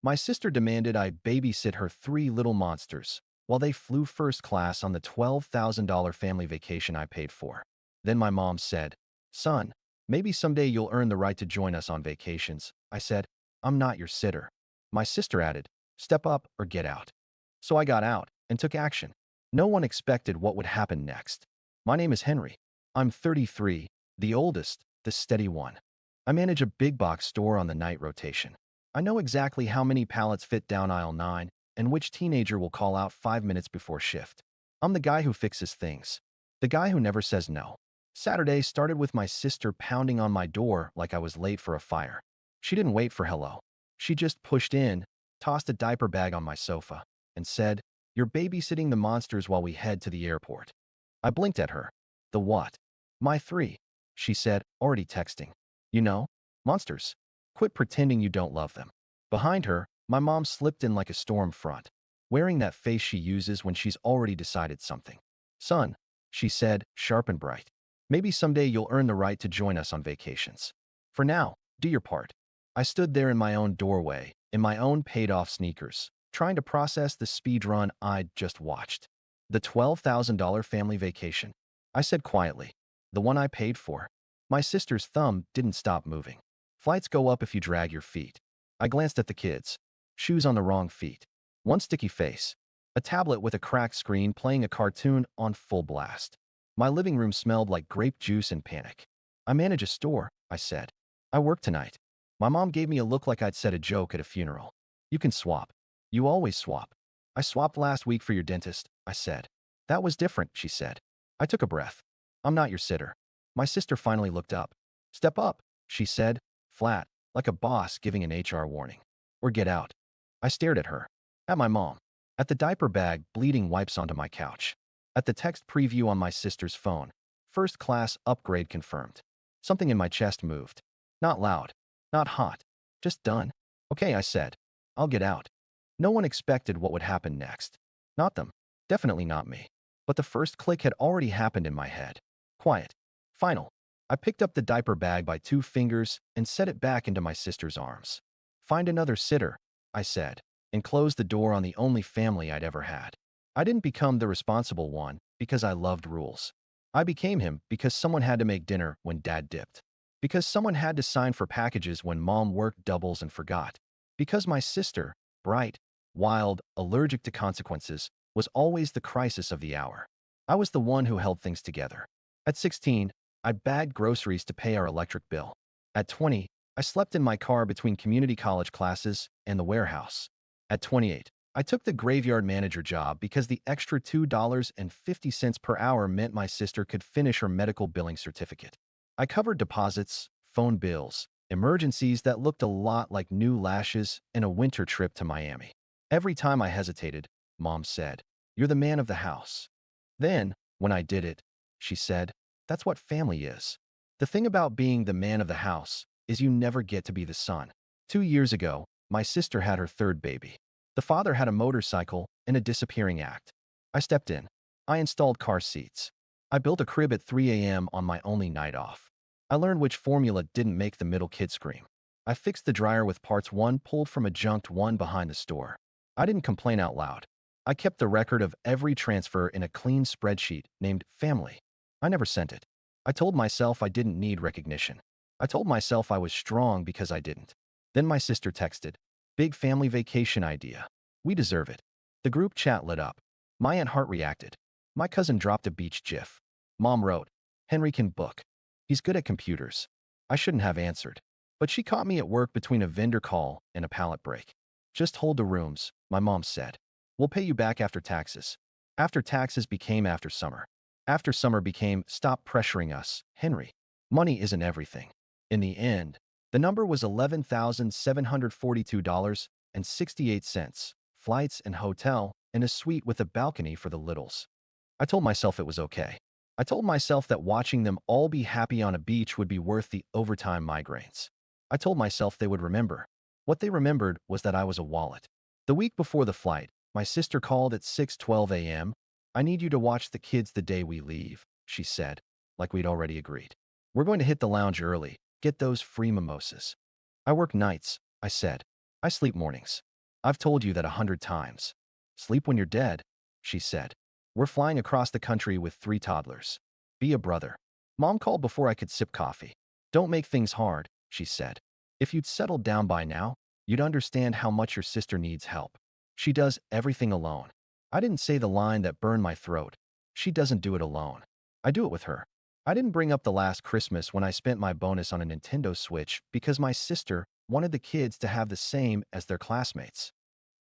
My sister demanded I babysit her three little monsters while they flew first class on the $12,000 family vacation I paid for. Then my mom said, "Son, maybe someday you'll earn the right to join us on vacations." I said, "I'm not your sitter." My sister added, "Step up or get out." So I got out and took action. No one expected what would happen next. My name is Henry. I'm 33, the oldest, the steady one. I manage a big box store on the night rotation. I know exactly how many pallets fit down aisle 9 and which teenager will call out 5 minutes before shift. I'm the guy who fixes things. The guy who never says no. Saturday started with my sister pounding on my door like I was late for a fire. She didn't wait for hello. She just pushed in, tossed a diaper bag on my sofa, and said, "You're babysitting the monsters while we head to the airport." I blinked at her. "The what?" "My three," she said, already texting. "You know, monsters. Quit pretending you don't love them." Behind her, my mom slipped in like a storm front, wearing that face she uses when she's already decided something. "Son," she said, sharp and bright, "maybe someday you'll earn the right to join us on vacations. For now, do your part." I stood there in my own doorway, in my own paid-off sneakers, trying to process the speed run I'd just watched. "The $12,000 family vacation," I said quietly. "The one I paid for." My sister's thumb didn't stop moving. "Flights go up if you drag your feet." I glanced at the kids. Shoes on the wrong feet. One sticky face. A tablet with a cracked screen playing a cartoon on full blast. My living room smelled like grape juice and panic. "I manage a store," I said. "I work tonight." My mom gave me a look like I'd said a joke at a funeral. "You can swap. You always swap." "I swapped last week for your dentist," I said. "That was different," she said. I took a breath. "I'm not your sitter." My sister finally looked up. "Step up," she said, flat, like a boss giving an HR warning. "Or get out." I stared at her, at my mom, at the diaper bag bleeding wipes onto my couch, at the text preview on my sister's phone. "First class upgrade confirmed." Something in my chest moved. Not loud, not hot, just done. "Okay," I said. "I'll get out." No one expected what would happen next. Not them. Definitely not me. But the first click had already happened in my head. Quiet. Final. I picked up the diaper bag by 2 fingers and set it back into my sister's arms. "Find another sitter," I said, and closed the door on the only family I'd ever had. I didn't become the responsible one because I loved rules. I became him because someone had to make dinner when dad dipped. Because someone had to sign for packages when mom worked doubles and forgot. Because my sister, bright, wild, allergic to consequences, was always the crisis of the hour. I was the one who held things together. At 16, I bagged groceries to pay our electric bill. At 20, I slept in my car between community college classes and the warehouse. At 28, I took the graveyard manager job because the extra $2.50 per hour meant my sister could finish her medical billing certificate. I covered deposits, phone bills, emergencies that looked a lot like new lashes and a winter trip to Miami. Every time I hesitated, Mom said, "You're the man of the house." Then, when I did it, she said, "That's what family is." The thing about being the man of the house is you never get to be the son. 2 years ago, my sister had her third baby. The father had a motorcycle and a disappearing act. I stepped in. I installed car seats. I built a crib at 3 a.m. on my only night off. I learned which formula didn't make the middle kid scream. I fixed the dryer with parts one pulled from a junked one behind the store. I didn't complain out loud. I kept the record of every transfer in a clean spreadsheet named Family. I never sent it. I told myself I didn't need recognition. I told myself I was strong because I didn't. Then my sister texted, "Big family vacation idea. We deserve it." The group chat lit up. My Aunt Hart reacted. My cousin dropped a beach gif. Mom wrote, "Henry can book. He's good at computers." I shouldn't have answered. But she caught me at work between a vendor call and a pallet break. "Just hold the rooms," my mom said. "We'll pay you back after taxes." After taxes became after summer. After summer became stop pressuring us, Henry. Money isn't everything. In the end, the number was $11,742.68, flights and hotel, and a suite with a balcony for the littles. I told myself it was okay. I told myself that watching them all be happy on a beach would be worth the overtime migraines. I told myself they would remember. What they remembered was that I was a wallet. The week before the flight, my sister called at 6:12 a.m. "I need you to watch the kids the day we leave," she said, like we'd already agreed. "We're going to hit the lounge early, get those free mimosas." "I work nights," I said. "I sleep mornings." I've told you that 100 times. Sleep when you're dead, she said. We're flying across the country with 3 toddlers. Be a brother. Mom called before I could sip coffee. Don't make things hard, she said. If you'd settled down by now, you'd understand how much your sister needs help. She does everything alone. I didn't say the line that burned my throat. She doesn't do it alone. I do it with her. I didn't bring up the last Christmas when I spent my bonus on a Nintendo Switch because my sister wanted the kids to have the same as their classmates.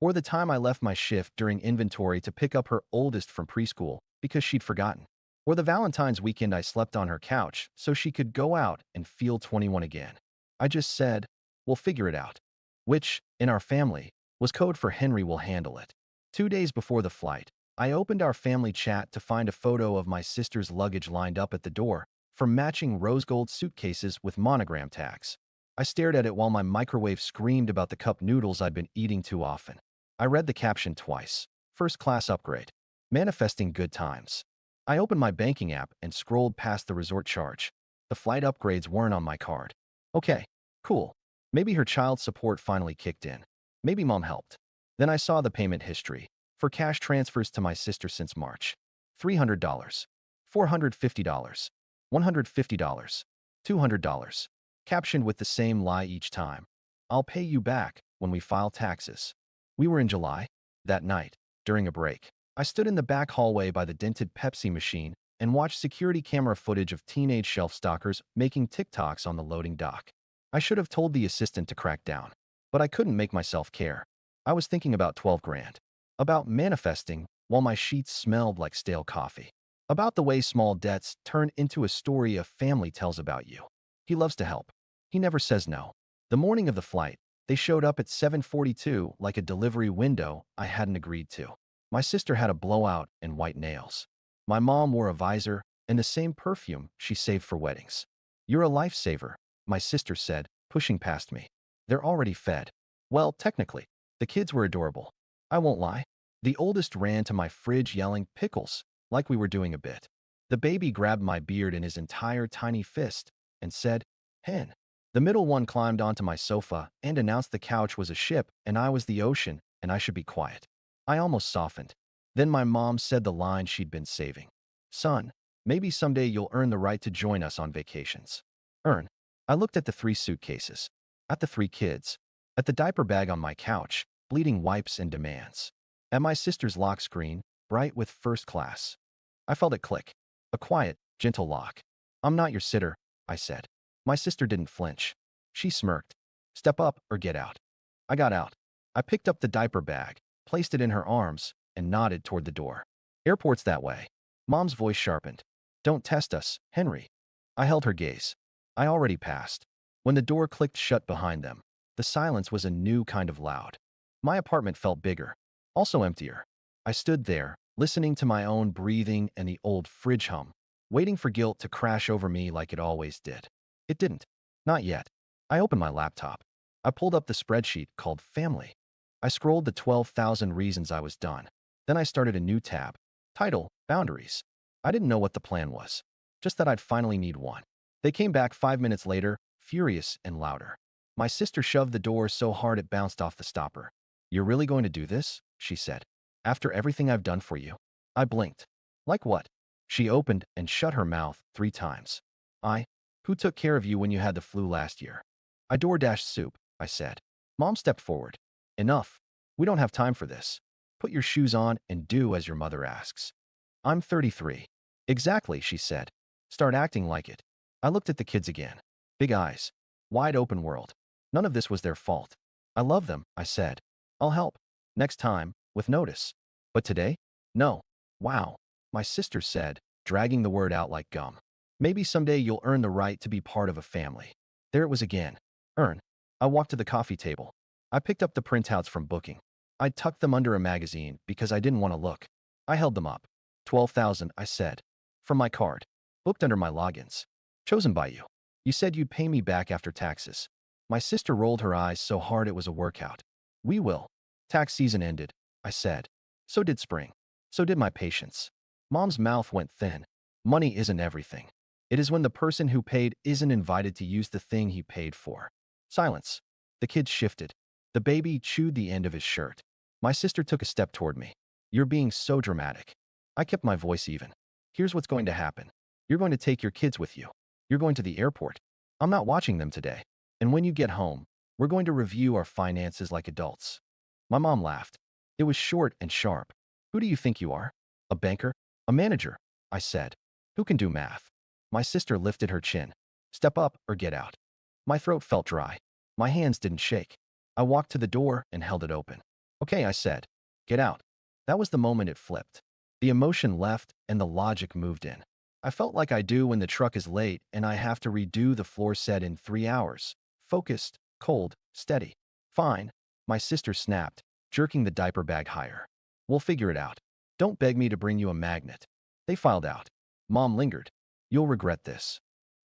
Or the time I left my shift during inventory to pick up her oldest from preschool because she'd forgotten. Or the Valentine's weekend I slept on her couch so she could go out and feel 21 again. I just said, we'll figure it out. Which, in our family, was code for Henry will handle it. 2 days before the flight, I opened our family chat to find a photo of my sister's luggage lined up at the door from matching rose gold suitcases with monogram tags. I stared at it while my microwave screamed about the cup noodles I'd been eating too often. I read the caption twice. First class upgrade. Manifesting good times. I opened my banking app and scrolled past the resort charge. The flight upgrades weren't on my card. Okay, cool. Maybe her child support finally kicked in. Maybe mom helped. Then I saw the payment history. For cash transfers to my sister since March. $300. $450. $150. $200. Captioned with the same lie each time. I'll pay you back when we file taxes. We were in July. That night, during a break, I stood in the back hallway by the dented Pepsi machine and watched security camera footage of teenage shelf stalkers making TikToks on the loading dock. I should have told the assistant to crack down, but I couldn't make myself care. I was thinking about 12 grand. About manifesting while my sheets smelled like stale coffee. About the way small debts turn into a story a family tells about you. He loves to help. He never says no. The morning of the flight, they showed up at 7:42 like a delivery window I hadn't agreed to. My sister had a blowout and white nails. My mom wore a visor and the same perfume she saved for weddings. You're a lifesaver, my sister said, pushing past me. They're already fed. Well, technically, the kids were adorable. I won't lie. The oldest ran to my fridge yelling, "Pickles," like we were doing a bit. The baby grabbed my beard in his entire tiny fist and said, "Hen." The middle one climbed onto my sofa and announced the couch was a ship and I was the ocean and I should be quiet. I almost softened. Then my mom said the line she'd been saving. Son, maybe someday you'll earn the right to join us on vacations. Earn. I looked at the 3 suitcases. At the 3 kids. At the diaper bag on my couch, bleeding wipes and demands. At my sister's lock screen, bright with first class. I felt it click. A quiet, gentle lock. I'm not your sitter, I said. My sister didn't flinch. She smirked. Step up or get out. I got out. I picked up the diaper bag, placed it in her arms, and nodded toward the door. Airport's that way. Mom's voice sharpened. Don't test us, Henry. I held her gaze. I already passed. When the door clicked shut behind them, the silence was a new kind of loud. My apartment felt bigger, also emptier. I stood there, listening to my own breathing and the old fridge hum, waiting for guilt to crash over me like it always did. It didn't. Not yet. I opened my laptop. I pulled up the spreadsheet called Family. I scrolled the 12,000 reasons I was done. Then I started a new tab. Title, Boundaries. I didn't know what the plan was, just that I'd finally need one. They came back 5 minutes later, furious and louder. My sister shoved the door so hard it bounced off the stopper. You're really going to do this? She said. After everything I've done for you? I blinked. Like what? She opened and shut her mouth 3 times. Who took care of you when you had the flu last year? I DoorDashed soup, I said. Mom stepped forward. Enough. We don't have time for this. Put your shoes on and do as your mother asks. I'm 33. Exactly, she said. Start acting like it. I looked at the kids again. Big eyes. Wide open world. None of this was their fault. I love them, I said. I'll help. Next time, with notice. But today? No. Wow. My sister said, dragging the word out like gum. Maybe someday you'll earn the right to be part of a family. There it was again. Earn. I walked to the coffee table. I picked up the printouts from booking. I tucked them under a magazine because I didn't want to look. I held them up. 12,000, I said. From my card. Booked under my logins. Chosen by you. You said you'd pay me back after taxes. My sister rolled her eyes so hard it was a workout. We will. Tax season ended, I said. So did spring. So did my patience. Mom's mouth went thin. Money isn't everything. It is when the person who paid isn't invited to use the thing he paid for. Silence. The kids shifted. The baby chewed the end of his shirt. My sister took a step toward me. You're being so dramatic. I kept my voice even. Here's what's going to happen. You're going to take your kids with you. You're going to the airport. I'm not watching them today. And when you get home, we're going to review our finances like adults. My mom laughed. It was short and sharp. Who do you think you are? A banker? A manager? I said. Who can do math? My sister lifted her chin. Step up or get out. My throat felt dry. My hands didn't shake. I walked to the door and held it open. Okay, I said. Get out. That was the moment it flipped. The emotion left and the logic moved in. I felt like I do when the truck is late and I have to redo the floor set in 3 hours. Focused, cold, steady. Fine, my sister snapped, jerking the diaper bag higher. We'll figure it out. Don't beg me to bring you a magnet. They filed out. Mom lingered. You'll regret this.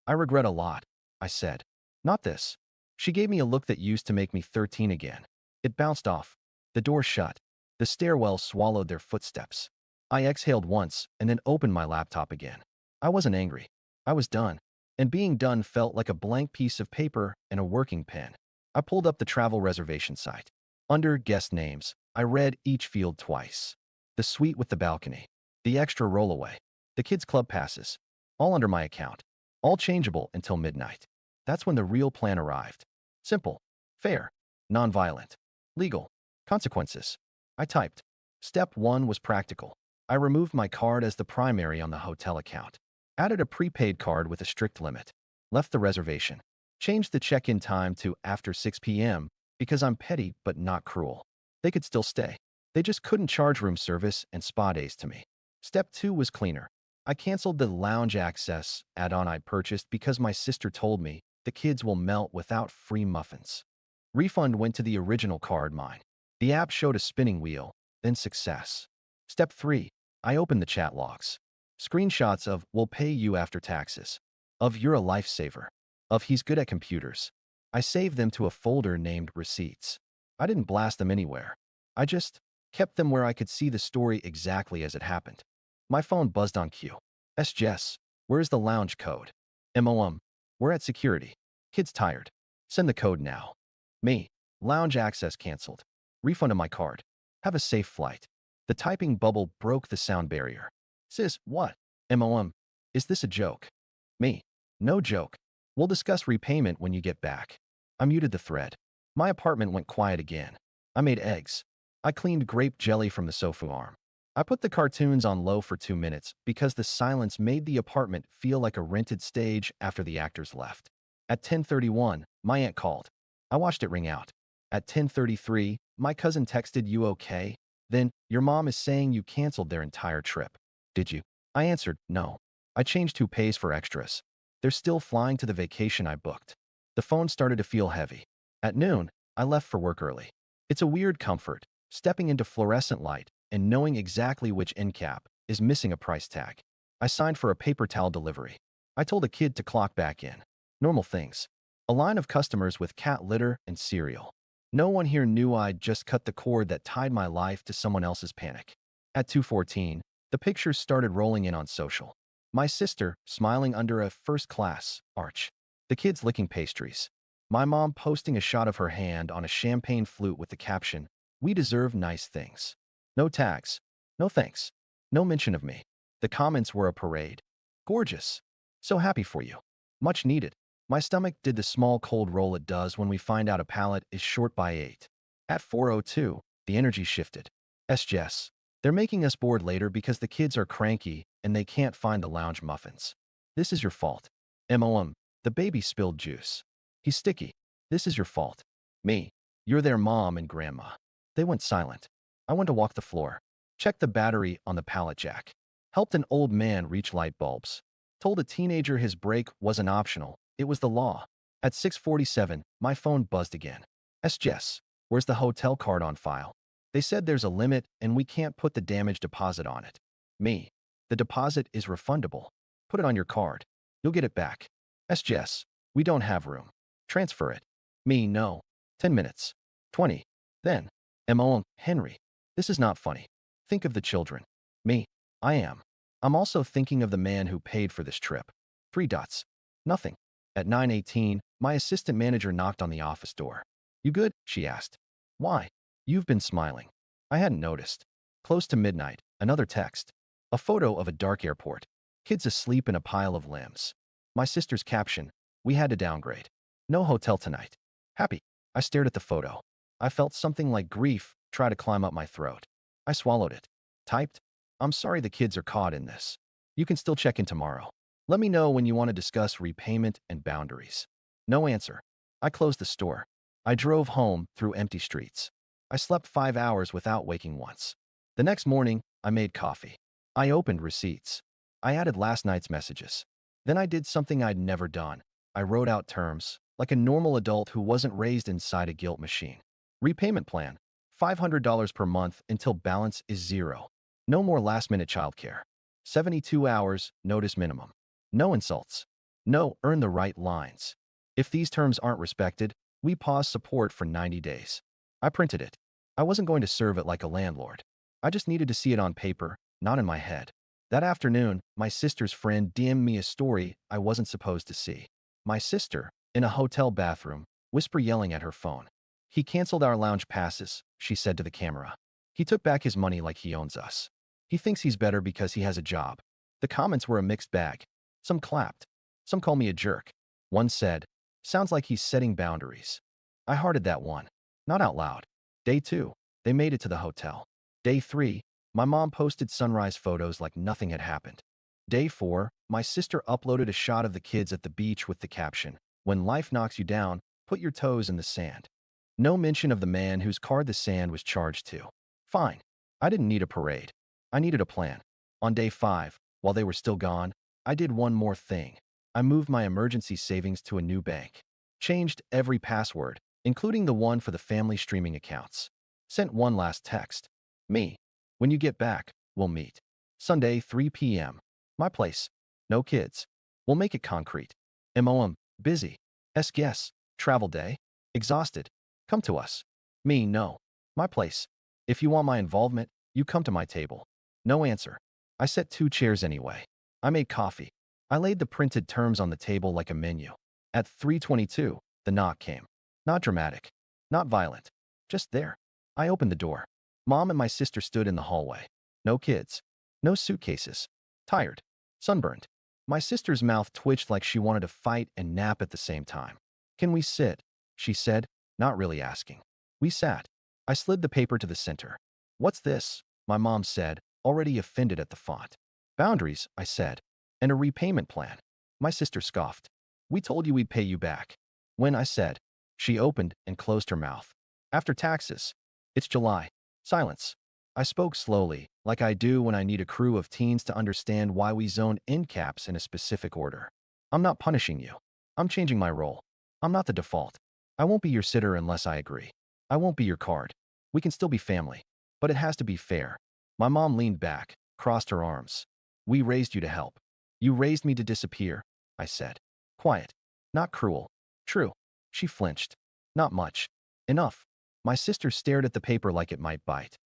I regret a lot, I said. Not this. She gave me a look that used to make me 13 again. It bounced off. The door shut. The stairwell swallowed their footsteps. I exhaled once and then opened my laptop again. I wasn't angry. I was done. And being done felt like a blank piece of paper and a working pen. I pulled up the travel reservation site. Under guest names, I read each field twice. The suite with the balcony. The extra rollaway. The kids' club passes. All under my account. All changeable until midnight. That's when the real plan arrived. Simple. Fair. Non-violent. Legal. Consequences. I typed. Step 1 was practical. I removed my card as the primary on the hotel account. Added a prepaid card with a strict limit. Left the reservation. Changed the check-in time to after 6 p.m. because I'm petty but not cruel. They could still stay. They just couldn't charge room service and spa days to me. Step 2 was cleaner. I canceled the lounge access add-on I purchased because my sister told me the kids will melt without free muffins. Refund went to the original card mine. The app showed a spinning wheel, then success. Step 3. I opened the chat logs. Screenshots of "we'll pay you after taxes," of "you're a lifesaver," of "he's good at computers." I saved them to a folder named Receipts. I didn't blast them anywhere. I just kept them where I could see the story exactly as it happened. My phone buzzed on cue. Jess, where's the lounge code? We're at security. Kids tired. Send the code now. Me. Lounge access canceled. Refund on my card. Have a safe flight. The typing bubble broke the sound barrier. Sis, what? Is this a joke? Me. No joke. We'll discuss repayment when you get back. I muted the thread. My apartment went quiet again. I made eggs. I cleaned grape jelly from the sofa arm. I put the cartoons on low for 2 minutes because the silence made the apartment feel like a rented stage after the actors left. At 10:31, my aunt called. I watched it ring out. At 10:33, my cousin texted, "You okay?" Then, "Your mom is saying you canceled their entire trip. Did you?" I answered, "No. I changed who pays for extras. They're still flying to the vacation I booked." The phone started to feel heavy. At noon, I left for work early. It's a weird comfort, stepping into fluorescent light and knowing exactly which end cap is missing a price tag. I signed for a paper towel delivery. I told a kid to clock back in. Normal things. A line of customers with cat litter and cereal. No one here knew I'd just cut the cord that tied my life to someone else's panic. At 2:14, the pictures started rolling in on social. My sister, smiling under a first-class arch. The kids licking pastries. My mom posting a shot of her hand on a champagne flute with the caption, "We deserve nice things." No tags. No thanks. No mention of me. The comments were a parade. Gorgeous. So happy for you. Much needed. My stomach did the small cold roll it does when we find out a pallet is short by 8. At 4:02, the energy shifted. Jess. They're making us bored later because the kids are cranky and they can't find the lounge muffins. This is your fault. The baby spilled juice. He's sticky. This is your fault. Me. You're their mom and grandma. They went silent. I went to walk the floor. Checked the battery on the pallet jack. Helped an old man reach light bulbs. Told a teenager his break wasn't optional. It was the law. At 6:47, my phone buzzed again. Jess, where's the hotel card on file? They said there's a limit and we can't put the damage deposit on it. Me. The deposit is refundable. Put it on your card. You'll get it back. Jess, we don't have room. Transfer it. Me, no. 10 minutes. 20. Then. Henry. This is not funny. Think of the children. Me. I am. I'm also thinking of the man who paid for this trip. 3 dots. Nothing. At 9:18, my assistant manager knocked on the office door. You good? She asked. Why? You've been smiling. I hadn't noticed. Close to midnight, another text. A photo of a dark airport. Kids asleep in a pile of limbs. My sister's caption, we had to downgrade. No hotel tonight. Happy. I stared at the photo. I felt something like grief try to climb up my throat. I swallowed it. Typed, I'm sorry the kids are caught in this. You can still check in tomorrow. Let me know when you want to discuss repayment and boundaries. No answer. I closed the store. I drove home through empty streets. I slept 5 hours without waking once. The next morning, I made coffee. I opened receipts. I added last night's messages. Then I did something I'd never done. I wrote out terms, like a normal adult who wasn't raised inside a guilt machine. Repayment plan, $500 per month until balance is zero. No more last-minute childcare. 72 hours, notice minimum. No insults. No, earn the right lines. If these terms aren't respected, we pause support for 90 days. I printed it. I wasn't going to serve it like a landlord. I just needed to see it on paper, not in my head. That afternoon, my sister's friend DM'd me a story I wasn't supposed to see. My sister, in a hotel bathroom, whisper yelling at her phone. He canceled our lounge passes, she said to the camera. He took back his money like he owns us. He thinks he's better because he has a job. The comments were a mixed bag. Some clapped. Some called me a jerk. One said, sounds like he's setting boundaries. I hearted that one. Not out loud. Day 2, they made it to the hotel. Day 3, my mom posted sunrise photos like nothing had happened. Day 4, my sister uploaded a shot of the kids at the beach with the caption, when life knocks you down, put your toes in the sand. No mention of the man whose card the sand was charged to. Fine. I didn't need a parade. I needed a plan. On day 5, while they were still gone, I did one more thing. I moved my emergency savings to a new bank. Changed every password, including the one for the family streaming accounts. Sent one last text. Me. When you get back, we'll meet. Sunday, 3 p.m. My place. No kids. We'll make it concrete. MOM. Busy. Guess. Travel day. Exhausted. Come to us. Me, no. My place. If you want my involvement, you come to my table. No answer. I set 2 chairs anyway. I made coffee. I laid the printed terms on the table like a menu. At 3:22, the knock came. Not dramatic. Not violent. Just there. I opened the door. Mom and my sister stood in the hallway. No kids. No suitcases. Tired. Sunburned. My sister's mouth twitched like she wanted to fight and nap at the same time. Can we sit? She said, not really asking. We sat. I slid the paper to the center. What's this? My mom said, already offended at the font. Boundaries, I said. And a repayment plan. My sister scoffed. We told you we'd pay you back. When I said, she opened and closed her mouth. After taxes. It's July. Silence. I spoke slowly, like I do when I need a crew of teens to understand why we zone end caps in a specific order. I'm not punishing you. I'm changing my role. I'm not the default. I won't be your sitter unless I agree. I won't be your card. We can still be family. But it has to be fair. My mom leaned back, crossed her arms. We raised you to help. You raised me to disappear, I said. Quiet. Not cruel. True. She flinched. Not much. Enough. My sister stared at the paper like it might bite.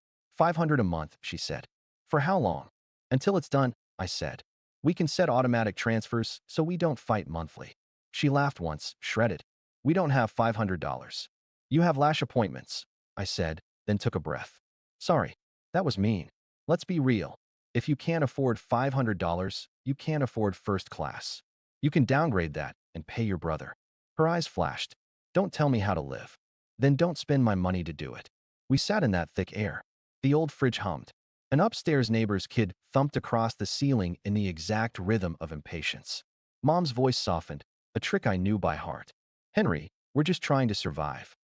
$500 a month, she said. For how long? Until it's done, I said. We can set automatic transfers so we don't fight monthly. She laughed once, shredded. We don't have $500. You have lash appointments, I said, then took a breath. Sorry. That was mean. Let's be real. If you can't afford $500, you can't afford first class. You can downgrade that and pay your brother. Her eyes flashed. Don't tell me how to live. Then don't spend my money to do it. We sat in that thick air. The old fridge hummed. An upstairs neighbor's kid thumped across the ceiling in the exact rhythm of impatience. Mom's voice softened, a trick I knew by heart. Henry, we're just trying to survive.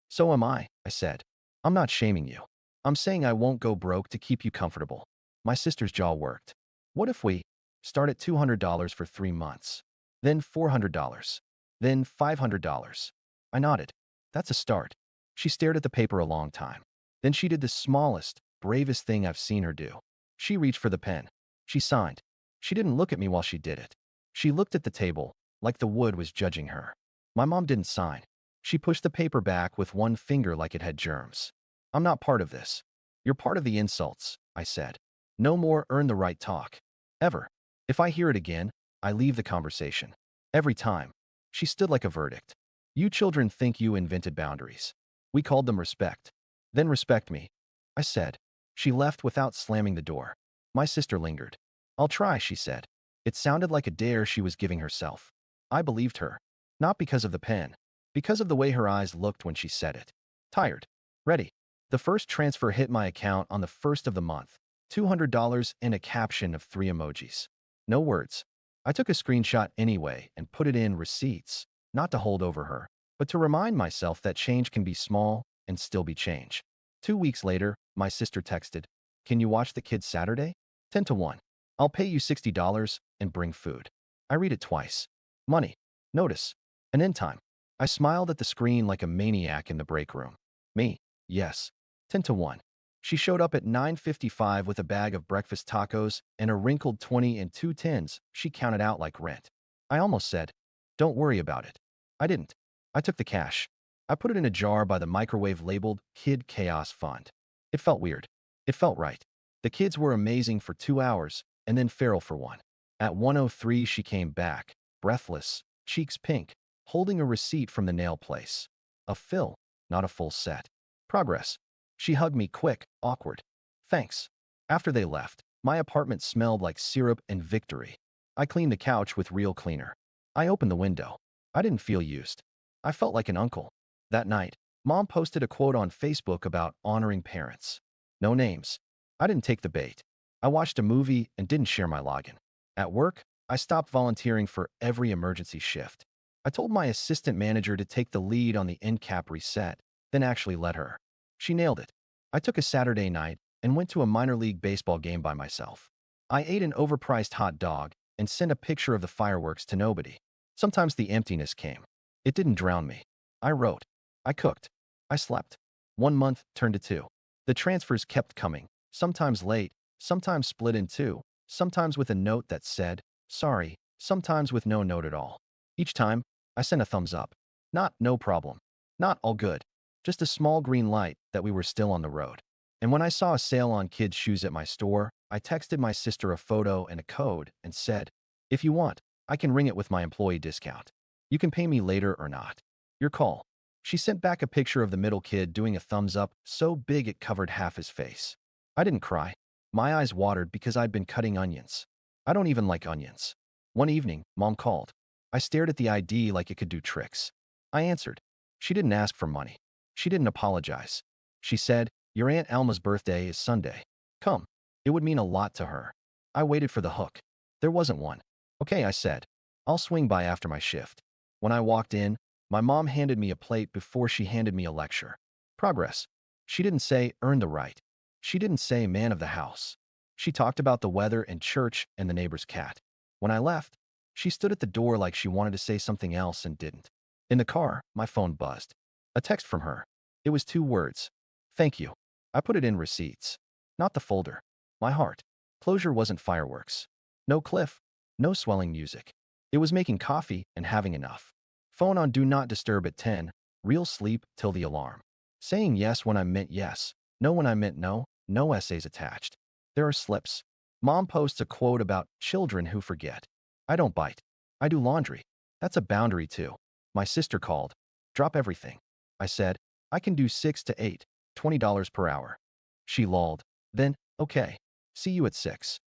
So am I said. I'm not shaming you. I'm saying I won't go broke to keep you comfortable. My sister's jaw worked. What if we start at $200 for 3 months? Then $400. Then $500. I nodded. That's a start. She stared at the paper a long time. Then she did the smallest, bravest thing I've seen her do. She reached for the pen. She signed. She didn't look at me while she did it. She looked at the table, like the wood was judging her. My mom didn't sign. She pushed the paper back with one finger like it had germs. I'm not part of this. You're part of the insults, I said. No more earn the right talk. Ever. If I hear it again, I leave the conversation. Every time. She stood like a verdict. You children think you invented boundaries. We called them respect. Then respect me, I said. She left without slamming the door. My sister lingered. I'll try, she said. It sounded like a dare she was giving herself. I believed her. Not because of the pen, because of the way her eyes looked when she said it. Tired. Ready. The first transfer hit my account on the first of the month. $200 and a caption of 3 emojis. No words. I took a screenshot anyway and put it in receipts, not to hold over her, but to remind myself that change can be small and still be change. 2 weeks later, my sister texted, "Can you watch the kids Saturday? 10 to 1. I'll pay you $60 and bring food." I read it twice. Money. Notice. And end time. I smiled at the screen like a maniac in the break room. Me. Yes. 10 to 1. She showed up at 9:55 with a bag of breakfast tacos and a wrinkled 20 and 2 tens she counted out like rent. I almost said, "Don't worry about it." I didn't. I took the cash. I put it in a jar by the microwave labeled Kid Chaos Fund. It felt weird. It felt right. The kids were amazing for 2 hours and then feral for 1. At 1:03 she came back, breathless, cheeks pink, holding a receipt from the nail place. A fill, not a full set. Progress. She hugged me quick, awkward. Thanks. After they left, my apartment smelled like syrup and victory. I cleaned the couch with real cleaner. I opened the window. I didn't feel used. I felt like an uncle. That night, Mom posted a quote on Facebook about honoring parents. No names. I didn't take the bait. I watched a movie and didn't share my login. At work, I stopped volunteering for every emergency shift. I told my assistant manager to take the lead on the end cap reset, then actually let her. She nailed it. I took a Saturday night and went to a minor league baseball game by myself. I ate an overpriced hot dog and sent a picture of the fireworks to nobody. Sometimes the emptiness came. It didn't drown me. I wrote. I cooked. I slept. 1 month turned to 2. The transfers kept coming, sometimes late, sometimes split in 2, sometimes with a note that said, "Sorry," sometimes with no note at all. Each time, I sent a thumbs up. Not "no problem." Not "all good." Just a small green light that we were still on the road. And when I saw a sale on kids' shoes at my store, I texted my sister a photo and a code and said, "If you want, I can ring it with my employee discount. You can pay me later or not. Your call." She sent back a picture of the middle kid doing a thumbs up so big it covered half his face. I didn't cry. My eyes watered because I'd been cutting onions. I don't even like onions. One evening, Mom called. I stared at the ID like it could do tricks. I answered. She didn't ask for money. She didn't apologize. She said, "Your Aunt Alma's birthday is Sunday. Come." It would mean a lot to her. I waited for the hook. There wasn't one. "Okay," I said. "I'll swing by after my shift." When I walked in, my mom handed me a plate before she handed me a lecture. Progress. She didn't say, "Earn the right." She didn't say, "Man of the house." She talked about the weather and church and the neighbor's cat. When I left, she stood at the door like she wanted to say something else and didn't. In the car, my phone buzzed. A text from her. It was 2 words. "Thank you." I put it in receipts. Not the folder. My heart. Closure wasn't fireworks. No cliff. No swelling music. It was making coffee and having enough. Phone on Do Not Disturb at 10. Real sleep till the alarm. Saying yes when I meant yes. No when I meant no. No essays attached. There are slips. Mom posts a quote about children who forget. I don't bite. I do laundry. That's a boundary too. My sister called. Drop everything. I said, "I can do 6 to 8, $20 per hour." She lolled. Then, "Okay. See you at 6.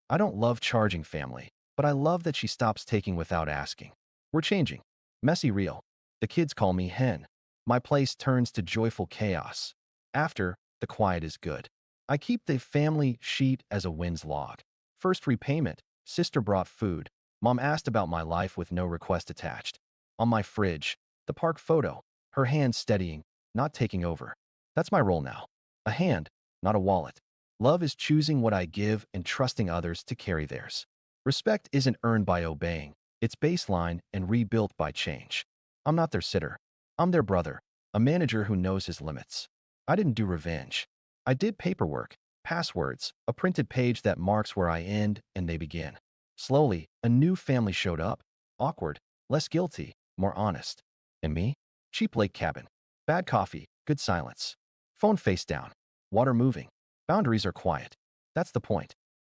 I don't love charging family, but I love that she stops taking without asking. We're changing. Messy real. The kids call me hen. My place turns to joyful chaos. After, the quiet is good. I keep the family sheet as a wins log. First repayment. Sister brought food. Mom asked about my life with no request attached. On my fridge, the park photo. Her hand steadying, not taking over. That's my role now. A hand, not a wallet. Love is choosing what I give and trusting others to carry theirs. Respect isn't earned by obeying. It's baseline and rebuilt by change. I'm not their sitter. I'm their brother, a manager who knows his limits. I didn't do revenge. I did paperwork, passwords, a printed page that marks where I end and they begin. Slowly, a new family showed up. Awkward, less guilty, more honest. And me? Cheap lake cabin. Bad coffee, good silence. Phone face down. Water moving. Boundaries are quiet. That's the point.